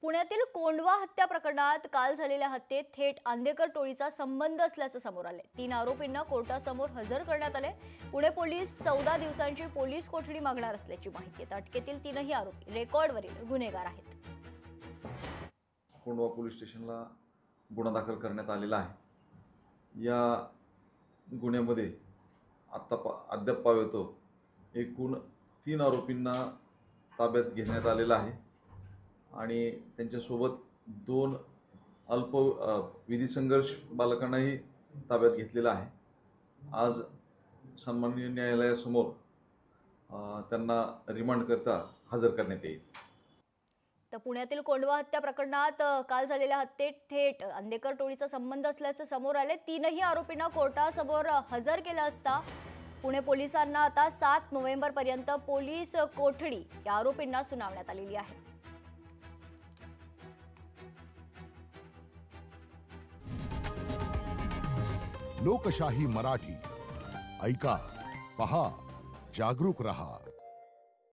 पुण्यातील कोंढवा हत्या प्रकरणात काल झालेल्या हत्येत थेट आंदेकर टोळीचा संबंध असल्याचं समोर आले। 3 आरोपींना कोर्टासमोर हजर करण्यात आले। पुणे पोलीस 14 दिवसांची पोलीस कोठडी मागणार असल्याची माहिती आहे। अटकेतील 3ही आरोपी रेकॉर्डवरील गुन्हेगार आहेत। कोंढवा पोलीस स्टेशनला गुन्हा दाखल करण्यात आलेला आहे। या गुन्ह्यामध्ये अद्याप पावेतो एकूण 3 आरोपींना ताब्यात घेण्यात आलेला आहे आणि त्यांच्यासोबत 2 अल्प विधी संघर्ष बालकांनाही ताब्यात घेतलेला आहे। आज सन्माननीय न्यायालयासमोर त्यांना रिमांड करता हजर करण्यात येईल। तर पुण्यातील कोंढवा हत्या प्रकरणात काल झालेल्या हत्येत थेट आंदेकर टोळीचा संबंध असल्याचे समोर आले। 3ही आरोपींना कोर्टासमोर हजर केलं असता पुणे पोलिसांना आता 7 नोव्हेंबर पर्यंत पोलीस कोठडी या आरोपींना सुनावण्यात आलेली आहे। लोकशाही मराठी ऐका, पहा, जागरूक रहा।